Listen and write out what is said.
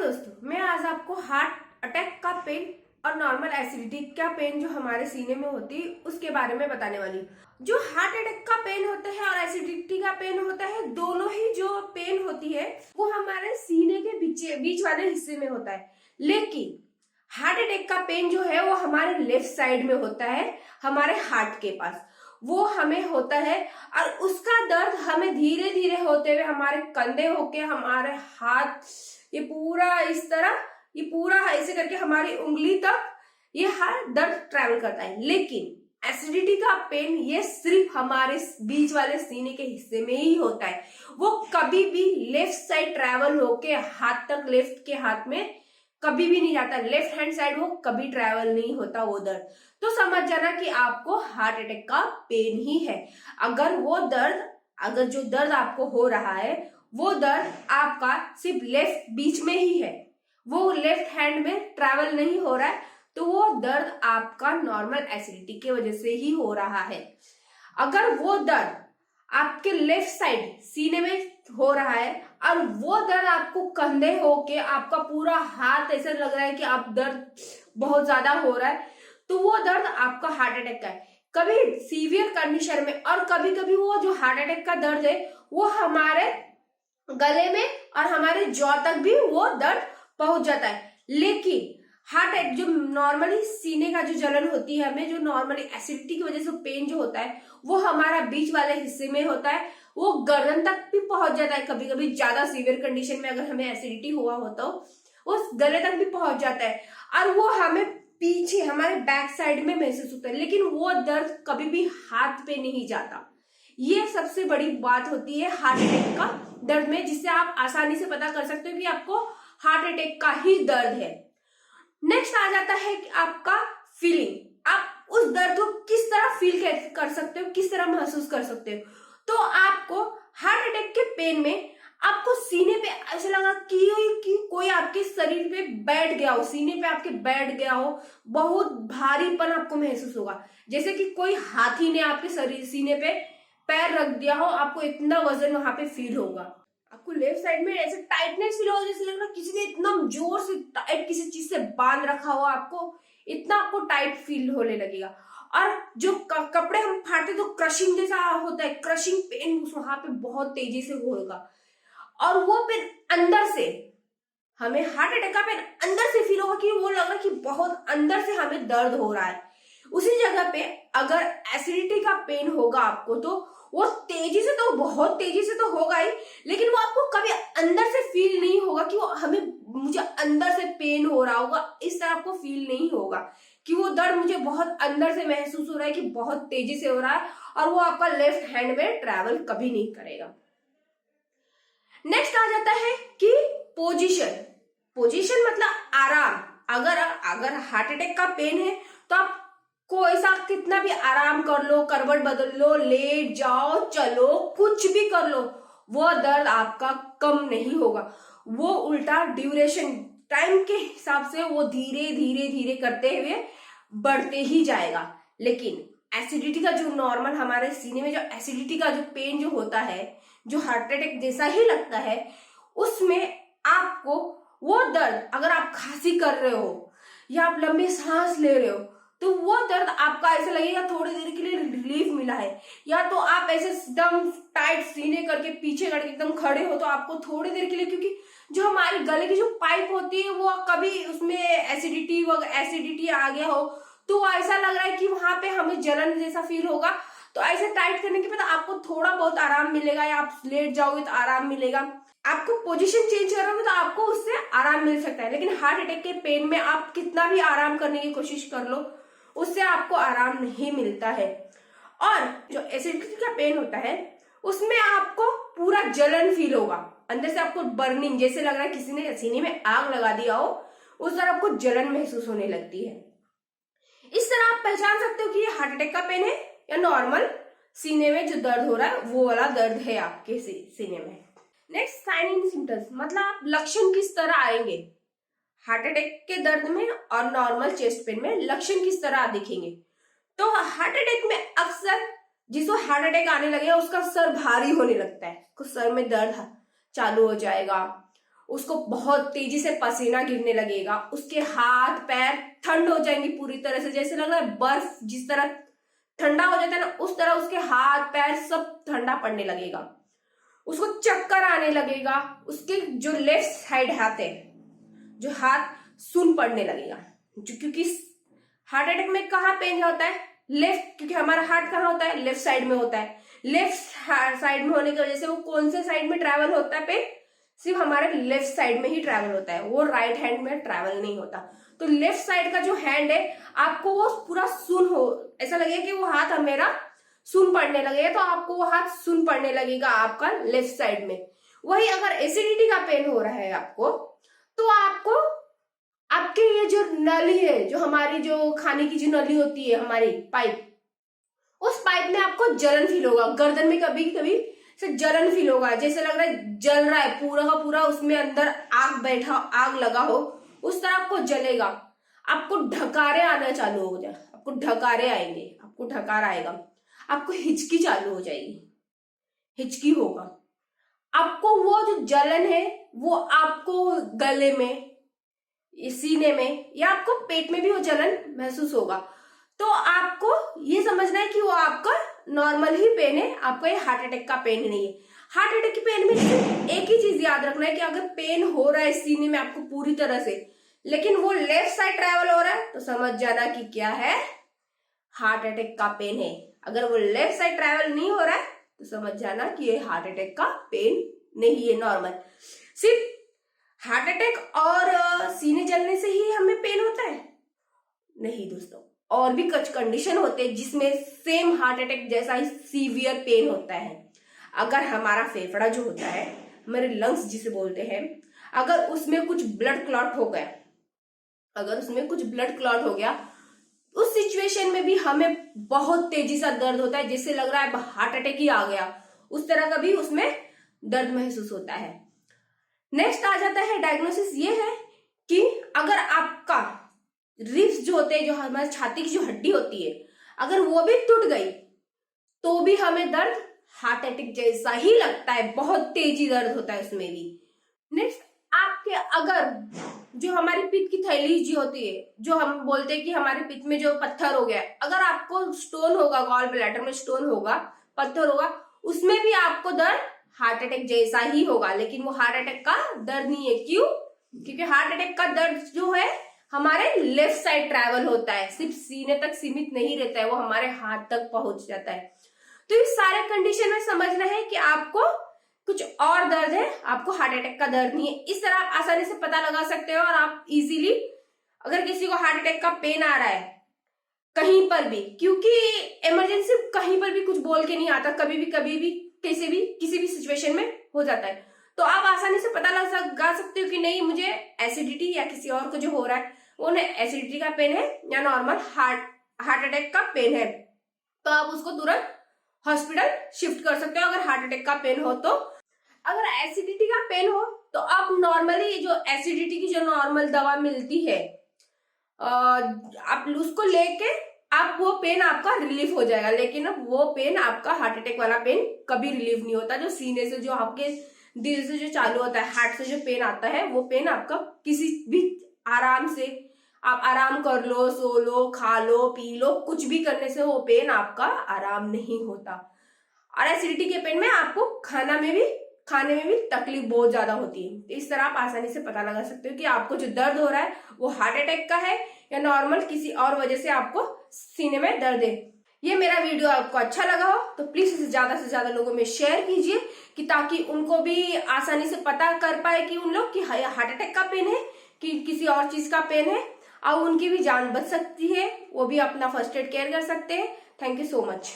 दोस्तों, मैं आज आपको हार्ट अटैक का पेन और नॉर्मल एसिडिटी का पेन जो हमारे सीने में होती है उसके बारे में बताने वाली हूँ। जो हार्ट अटैक का पेन होता है और एसिडिटी का पेन होता है, दोनों ही जो पेन होती है वो हमारे सीने के बीच वाले हिस्से में होता है। लेकिन हार्ट अटैक का पेन जो है वो हमारे लेफ्ट साइड में होता है, हमारे हार्ट के पास वो हमें होता है। और उसका दर्द हमें धीरे धीरे होते हुए हमारे कंधे होके हमारे हाथ, ये पूरा इस तरह, ये पूरा ऐसे करके हमारी उंगली तक ये हर दर्द ट्रैवल करता है। लेकिन एसिडिटी का पेन ये सिर्फ हमारे बीच वाले सीने के हिस्से में ही होता है। वो कभी भी लेफ्ट साइड ट्रैवल होके हाथ तक, लेफ्ट के हाथ में कभी भी नहीं जाता। लेफ्ट हैंड साइड वो कभी ट्रैवल नहीं होता वो दर्द। तो समझ जाना कि आपको हार्ट अटैक का पेन ही है। अगर जो दर्द आपको हो रहा है वो दर्द आपका सिर्फ लेफ्ट बीच में ही है, वो लेफ्ट हैंड में ट्रैवल नहीं हो रहा है, तो वो दर्द आपका नॉर्मल एसिडिटी की वजह से ही हो रहा है। अगर वो दर्द आपके लेफ्ट साइड सीने में हो रहा है और वो दर्द आपको कंधे होके आपका पूरा हाथ ऐसा लग रहा है कि आप दर्द बहुत ज्यादा हो रहा है, तो वो दर्द आपका हार्ट अटैक का है। कभी सीवियर कंडीशन में और कभी कभी वो जो हार्ट अटैक का दर्द है वो हमारे गले में और हमारे जॉ तक भी वो दर्द पहुंच जाता है। लेकिन हार्ट अटैक जो नॉर्मली सीने का जो जलन होती है हमें, जो नॉर्मली एसिडिटी की वजह से पेन जो होता है वो हमारा बीच वाले हिस्से में होता है, वो गर्दन तक भी पहुंच जाता है। कभी कभी ज्यादा सीवियर कंडीशन में अगर हमें एसिडिटी हुआ हो तो उस गले तक भी पहुंच जाता है और वो हमें पीछे हमारे बैक साइड में महसूस होता है। लेकिन वो दर्द कभी भी हाथ पे नहीं जाता। ये सबसे बड़ी बात होती है हार्ट अटैक का दर्द में, जिससे आप आसानी से पता कर सकते हो कि आपको हार्ट अटैक का ही दर्द है। नेक्स्ट आ जाता है कि आपका फीलिंग। आप उस दर्द को किस तरह फील कर सकते हो, किस तरह महसूस कर सकते हो। तो आपको हार्ट अटैक के पेन में आपको सीने पे ऐसा लगा कि कोई आपके शरीर पे बैठ गया हो, सीने पे आपके बैठ गया हो, बहुत भारीपन आपको महसूस होगा, जैसे कि कोई हाथी ने आपके शरीर सीने पे पैर रख दिया हो, आपको इतना वजन वहां पे फील होगा। आपको लेफ्ट साइड में ऐसे टाइटनेस फील होगा, जैसे लग रहा किसी ने इतना जोर से टाइट किसी चीज से बांध रखा हो, आपको इतना आपको टाइट फील होने लगेगा। और जो कपड़े हम फाड़ते तो क्रशिंग जैसा होता है, क्रशिंग पेन वहां पे बहुत तेजी से होगा। और वो पेन अंदर से, हमें हार्ट अटैक का पेन अंदर से फील होगा कि वो लग रहा है कि बहुत अंदर से हमें दर्द हो रहा है। उसी जगह पे अगर एसिडिटी का पेन होगा आपको तो वो तेजी से, तो बहुत तेजी से तो होगा ही, लेकिन वो आपको कभी अंदर से फील नहीं होगा कि वो मुझे अंदर से पेन हो रहा होगा। इस तरह आपको फील नहीं होगा कि वो दर्द मुझे बहुत अंदर से महसूस हो रहा है, कि बहुत तेजी से हो रहा है, और वो आपका लेफ्ट हैंड में ट्रैवल कभी नहीं करेगा। नेक्स्ट आ जाता है कि पोजीशन मतलब आराम। अगर हार्ट अटैक का पेन है तो आप कोई सा कितना भी आराम कर लो, करवट बदल लो, लेट जाओ, चलो, कुछ भी कर लो, वो दर्द आपका कम नहीं होगा। वो उल्टा ड्यूरेशन, टाइम के हिसाब से वो धीरे धीरे धीरे करते हुए बढ़ते ही जाएगा। लेकिन एसिडिटी का जो नॉर्मल हमारे सीने में जो एसिडिटी का जो पेन जो होता है, जो हार्ट अटैक जैसा ही लगता है, उसमें आपको वो दर्द, अगर आप खांसी कर रहे हो या आप लंबी सांस ले रहे हो, तो वो दर्द आपका ऐसा लगेगा थोड़ी देर के लिए रिलीफ मिला है। या तो आप ऐसे एकदम टाइट सीने करके पीछे करके एकदम खड़े हो तो आपको थोड़ी देर के लिए, क्योंकि जो हमारे गले की जो पाइप होती है वो कभी उसमें एसिडिटी आ गया हो तो ऐसा लग रहा है कि वहां पे हमें जलन जैसा फील होगा। तो ऐसे टाइट करने के बाद आपको थोड़ा बहुत आराम मिलेगा, या आप लेट जाओगे तो आराम मिलेगा। आपको पोजीशन चेंज करोगे तो आपको उससे आराम मिल सकता है। लेकिन हार्ट अटैक के पेन में आप कितना भी आराम करने की कोशिश कर लो, उससे आपको आराम नहीं मिलता है। और जो एसिडिटी का पेन होता है उसमें आपको पूरा जलन फील होगा, अंदर से आपको बर्निंग, जैसे लग रहा है किसी ने सीने में आग लगा दिया हो, उस तरह आपको जलन महसूस होने लगती है। इस तरह आप पहचान सकते हो कि ये हार्ट अटैक का पेन है या नॉर्मल सीने में जो दर्द हो रहा है वो वाला दर्द है आपके सीने में। नेक्स्ट, साइन एंड सिम्टम्स, मतलब आप लक्षण किस तरह आएंगे हार्ट अटैक के दर्द में और नॉर्मल चेस्ट पेन में, लक्षण किस तरह दिखेंगे। तो हार्ट अटैक में अक्सर जिसको हार्ट अटैक आने लगे उसका सर भारी होने लगता है, कुछ सर में दर्द चालू हो जाएगा, उसको बहुत तेजी से पसीना गिरने लगेगा, उसके हाथ पैर ठंड हो जाएंगे पूरी तरह से, जैसे लग रहा है बर्फ जिस तरह ठंडा हो जाता है ना, उस तरह उसके हाथ पैर सब ठंडा पड़ने लगेगा, उसको चक्कर आने लगेगा, उसके जो लेफ्ट साइड हाथ है, जो हाथ सुन पड़ने लगेगा। क्योंकि हार्ट अटैक में कहाँ पेन होता है? लेफ्ट, क्योंकि हमारा हार्ट कहाँ होता है? लेफ्ट साइड में होता है। लेफ्ट साइड में होने की वजह से वो कौन से साइड में ट्रैवल होता है? पेन सिर्फ हमारे लेफ्ट साइड में ही ट्रैवल होता है, वो राइट हैंड में ट्रैवल नहीं होता। तो लेफ्ट साइड का जो हैंड है, आपको वो पूरा सुन हो, ऐसा लगेगा कि वो हाथ मेरा सुन पड़ने लगेगा, तो आपको वो हाथ सुन पड़ने लगेगा आपका लेफ्ट साइड में। वही अगर एसिडिटी का पेन हो रहा है आपको, तो आपको आपके ये जो नली है, जो हमारी जो खाने की जो नली होती है, हमारी पाइप, उस पाइप में आपको जलन फील होगा, गर्दन में कभी कभी से जलन फील होगा, जैसे लग रहा है जल रहा है पूरा का पूरा, उसमें अंदर आग बैठा, आग लगा हो, उस तरह आपको जलेगा। आपको ढकारे आना चालू हो जाए, आपको ढकारे आएंगे, आपको ढकार आएगा, आपको हिचकी चालू हो जाएगी, हिचकी होगा, आपको वो जो जलन है वो आपको गले में, सीने में या आपको पेट में भी वो जलन महसूस होगा। तो आपको ये समझना है कि वो आपका नॉर्मल ही पेन है, आपका ये हार्ट अटैक का पेन नहीं है। हार्ट अटैक के पेन में एक ही चीज याद रखना है कि अगर पेन हो रहा है सीने में आपको पूरी तरह से, लेकिन वो लेफ्ट साइड ट्रैवल हो रहा है, तो समझ जाना कि क्या है, हार्ट अटैक का पेन है। अगर वो लेफ्ट साइड ट्रैवल नहीं हो रहा है, तो समझ जाना कि ये हार्ट अटैक का पेन नहीं है, नॉर्मल। सिर्फ हार्ट अटैक और सीने जलने से ही हमें पेन होता है? नहीं दोस्तों, और भी कुछ कंडीशन होते हैं जिसमें सेम हार्ट अटैक जैसा ही सीवियर पेन होता है। अगर हमारा फेफड़ा जो होता है, हमारे लंग्स जिसे बोलते हैं, अगर उसमें कुछ ब्लड क्लॉट हो गया, अगर उसमें कुछ ब्लड क्लॉट हो गया, उस सिचुएशन में भी हमें बहुत तेजी से दर्द होता है, जिससे लग रहा है हार्ट अटैक ही आ गया, उस तरह का भी उसमें दर्द महसूस होता है। नेक्स्ट आ जाता है डायग्नोसिस, ये है कि अगर आपका रिब्स जो होते हैं, जो हमारे छाती की जो हड्डी होती है, अगर वो भी टूट गई, तो भी हमें दर्द हार्ट अटैक जैसा ही लगता है, बहुत तेजी दर्द होता है उसमें भी। नेक्स्ट, आपके अगर जो हमारी पित्त की थैली जी होती है, जो हम बोलते हैं कि हमारे पित्त में जो पत्थर हो गया, अगर आपको स्टोन होगा, गॉल ब्लैडर में स्टोन होगा, पत्थर होगा, उसमें भी आपको दर्द हार्ट अटैक जैसा ही होगा, लेकिन वो हार्ट अटैक का दर्द नहीं है। क्यों? क्योंकि हार्ट अटैक का दर्द जो है हमारे लेफ्ट साइड ट्रैवल होता है, सिर्फ सीने तक सीमित नहीं रहता है, वो हमारे हाथ तक पहुंच जाता है। तो इस सारे कंडीशन में समझना है कि आपको कुछ और दर्द है, आपको हार्ट अटैक का दर्द नहीं है। इस तरह आप आसानी से पता लगा सकते हो, और आप इजीली, अगर किसी को हार्ट अटैक का पेन आ रहा है कहीं पर भी, क्योंकि इमरजेंसी कहीं पर भी कुछ बोल के नहीं आता, कभी भी किसी भी सिचुएशन में हो जाता है, तो आप आसानी से पता लगा सकते हो कि नहीं, मुझे एसिडिटी या किसी और को जो हो रहा है वो एसिडिटी का पेन है या नॉर्मल हार्ट अटैक का पेन है, तो आप उसको तुरंत हॉस्पिटल शिफ्ट कर सकते हो अगर हार्ट अटैक का पेन हो। तो अगर एसिडिटी का पेन हो तो आप नॉर्मली जो एसिडिटी की जो नॉर्मल दवा मिलती है, आप उसको लेके आप वो पेन आपका रिलीफ हो जाएगा, लेकिन अब वो पेन आपका हार्ट अटैक वाला पेन कभी रिलीफ नहीं होता। जो सीने से, जो आपके दिल से जो चालू होता है, हार्ट से जो पेन आता है, वो पेन आपका किसी भी आराम से, आप आराम कर लो, सो लो, खा लो, पी लो, कुछ भी करने से वो पेन आपका आराम नहीं होता। और एसिडिटी के पेन में आपको खाने में भी तकलीफ बहुत ज्यादा होती है। तो इस तरह आप आसानी से पता लगा सकते हो कि आपको जो दर्द हो रहा है वो हार्ट अटैक का है या नॉर्मल किसी और वजह से आपको सीने में दर्द है। ये मेरा वीडियो आपको अच्छा लगा हो तो प्लीज इसे ज्यादा से ज्यादा लोगों में शेयर कीजिए, कि ताकि उनको भी आसानी से पता कर पाए कि उन लोग की हार्ट अटैक का पेन है कि किसी और चीज का पेन है, और उनकी भी जान बच सकती है, वो भी अपना फर्स्ट एड केयर कर सकते हैं। Thank you so much.